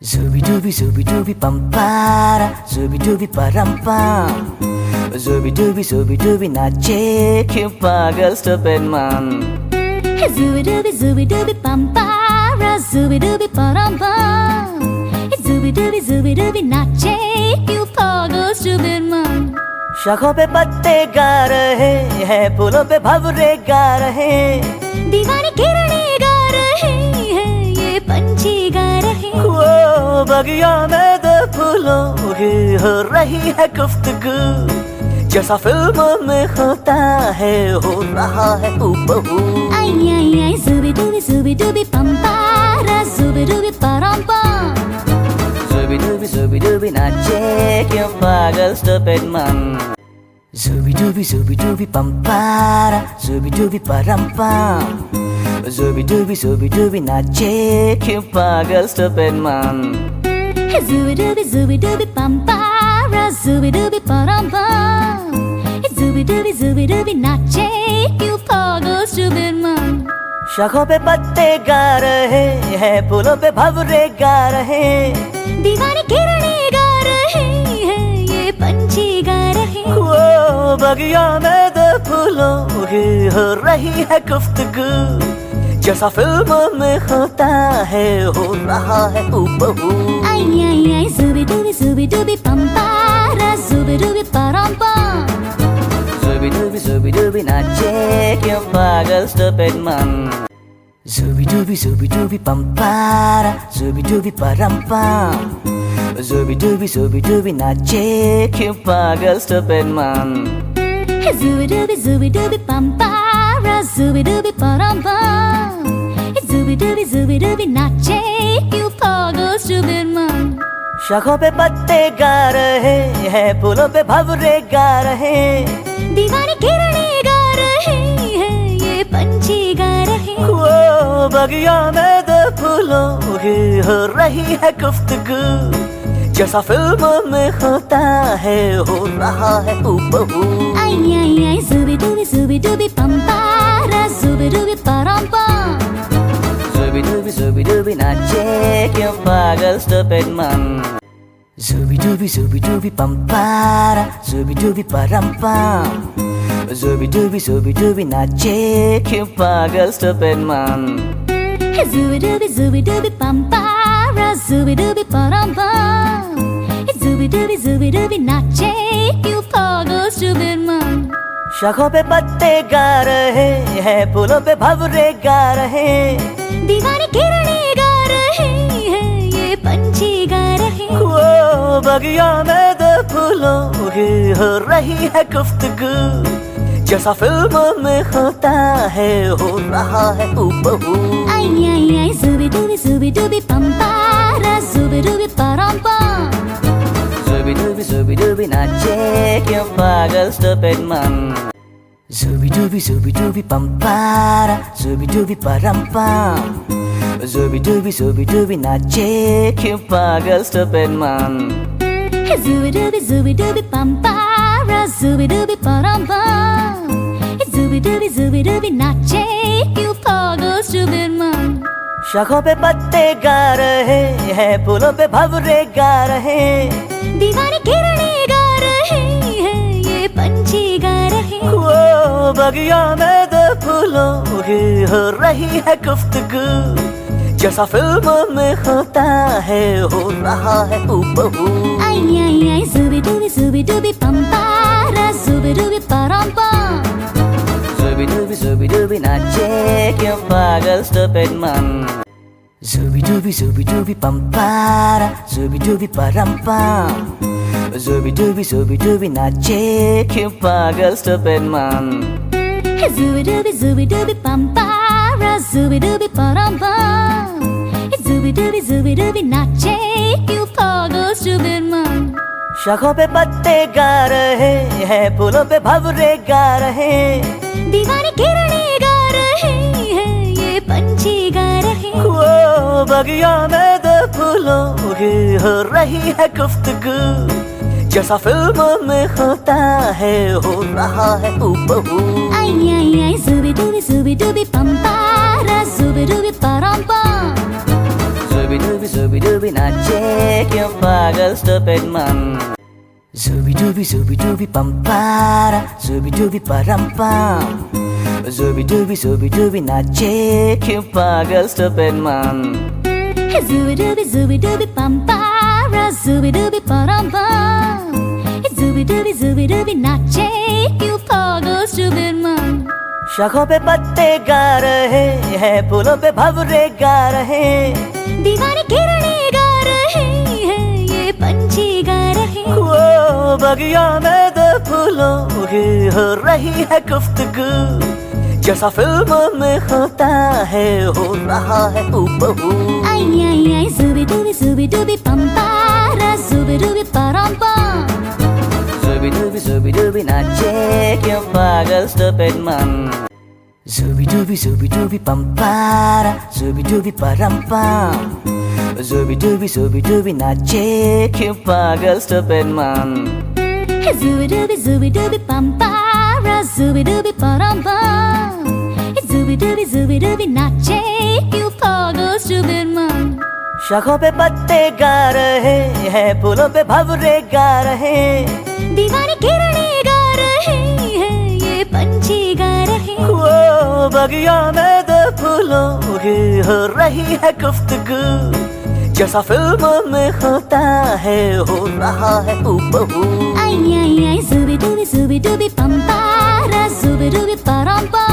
Zubi dooby pampara, zubi dooby parampam. Zubi dooby nache क्यों पागल stupid man. Hey, zubi dooby pampara, zubi dooby parampam. Hey, zubi dooby nache क्यों पागल stupid man. शाखों पे पत्ते गा रहे हैं, फूलों पे भंवरे गा रहे, दीवानी किरणें गा रहे हैं, ये पंछी गा रहे हैं। वो बगिया में दो फूलों की हो रही है गुफ्तगू, जैसा फिल्मों में होता है हो रहा है हूबहू। आई आई आई zubi dooby pampara, zubi dooby parampam. Zubi dooby नाचे क्यों पागल stupid man. Zubi dooby pampara, zubi dooby parampam. Zubi dooby नाचे क्यों पागल stupid man. Hey, zubi dooby pampara, zubi dooby parampam. Hey, zubi dooby nache क्यों पागल stupid man. शाखों पे पत्ते गा रहे हैं, फूलों पे भंवरे गा रहे, दीवानी किरणें गा रहे हैं, ये पंछी गा रहे हैं। वो बगिया में दो फूलों की हो रही है गुफ्तगू, जैसा फिल्मों में होता है हो रहा है हूबहू। आई आई आई zubi dooby pampara, zubi dooby parampam. Zubi dooby नाचे क्यों पागल stupid man. Zubi dooby pampara, zubi dooby parampam. Zubi dooby नाचे क्यों पागल stupid man. Hey, zubi dooby pampara, zubi dooby parampam. Hey, zubi dooby nache क्यों पागल stupid man. शाखों पे पत्ते गा रहे हैं, फूलों पे भंवरे गा रहे, दीवानी किरणें गा रहे हैं, ये पंछी गा रहे हैं। वो बगिया में दो फूलों की हो रही है गुफ्तगू, जैसा फिल्मों में होता है हो रहा है हूबहू। आई आई आई zubi dooby pampara, zubi dooby parampam. Zubi dooby नाचे क्यों पागल stupid man. Zubi dooby pampara, zubi dooby parampam. Zubi dooby नाचे क्यों पागल stupid man. Hey, zubi dooby pampara, zubi dooby parampam. Hey, zubi dooby nache क्यों पागल stupid man. शाखों पे पत्ते गा रहे हैं, फूलों पे भंवरे गा रहे, दीवानी किरणें गा रहे हैं, ये पंछी गा रहे हैं। वो बगिया में दो फूलों की हो रही है गुफ्तगू, जैसा फिल्मों में होता है हो रहा है हूबहू। आई आई आई zubi dooby pampara, zubi dooby parampam. Zubi dooby नाचे क्यों पागल stupid man. Zubi dooby pampara, zubi dooby parampam. Zubi dooby नाचे क्यों पागल stupid man. Hey, zubi dooby pampara, zubi dooby parampam. Hey, zubi dooby nache क्यों पागल stupid man. शाखों पे पत्ते गा रहे हैं, फूलों पे भंवरे गा रहे, दीवानी किरणें गा रहे हैं, ये पंछी गा रहे हैं। वो बगिया में दो फूलों की हो रही है गुफ्तगू, जैसा फिल्मों में होता है हो रहा है हूबहू। आई आई आई zubi dooby pampara, zubi dooby parampam. Zubi dooby नाचे क्यों पागल stupid man. Zubi dooby pampara, zubi dooby parampam. Zubi dooby नाचे क्यों पागल stupid man. Hey, zubi dooby pampara, zubi dooby parampam. Hey, zubi dooby nache क्यों पागल stupid man. शाखों पे पत्ते गा रहे हैं, फूलों पे भंवरे गा रहे, दीवानी किरणें गा रहे हैं, ये पंछी गा रहे हैं। वो बगिया में दो फूलों की हो रही है गुफ्तगू, जैसा फिल्मों में होता है हो रहा है हूबहू। आई आई आई zubi dooby pampara, zubi dooby parampam. जुबी डूबी नाचे क्यों पागल स्टूपिड मन जुबी पंपारा जुबी परम्पम जुबी डूबी नाचे क्यों पागल स्टूपिड मन Zooby dooby pampara, zooby dooby paramba. Zooby dooby नाचे क्यों पागल stupid man. शाखों पे पत्ते गा रहे हैं, फूलों पे भंवरे गा रहे, दीवानी किरणें गा रहे हैं, ये पंछी गा रहे। वो बगिया में दो फूलों की हो रही है गुफ्तगू, जैसा फिल्म में होता है हो रहा है हूबहू। आई zooby dooby pampara, zooby dooby paramba. जुबी डूबी नाचे क्यों पागल स्टूपिड मन जुबी डूबी पंपारा जुबी डूबी परम्पम जुबी डूबी नाचे क्यों पागल स्टूपिड मन Zooby dooby pampara, zooby dooby paramba. Zooby dooby नाचे क्यों पागल stupid man. शाखों पे पत्ते गा रहे हैं, फूलों पे भंवरे गा रहे, दीवानी किरणें गा रहे हैं, ये पंछी गा रहे। वो बगिया में दो फूलों की हो रही है गुफ्तगू, जैसा फिल्म में होता है हो रहा है हूबहू। आई zooby dooby pampara, zooby dooby paramba.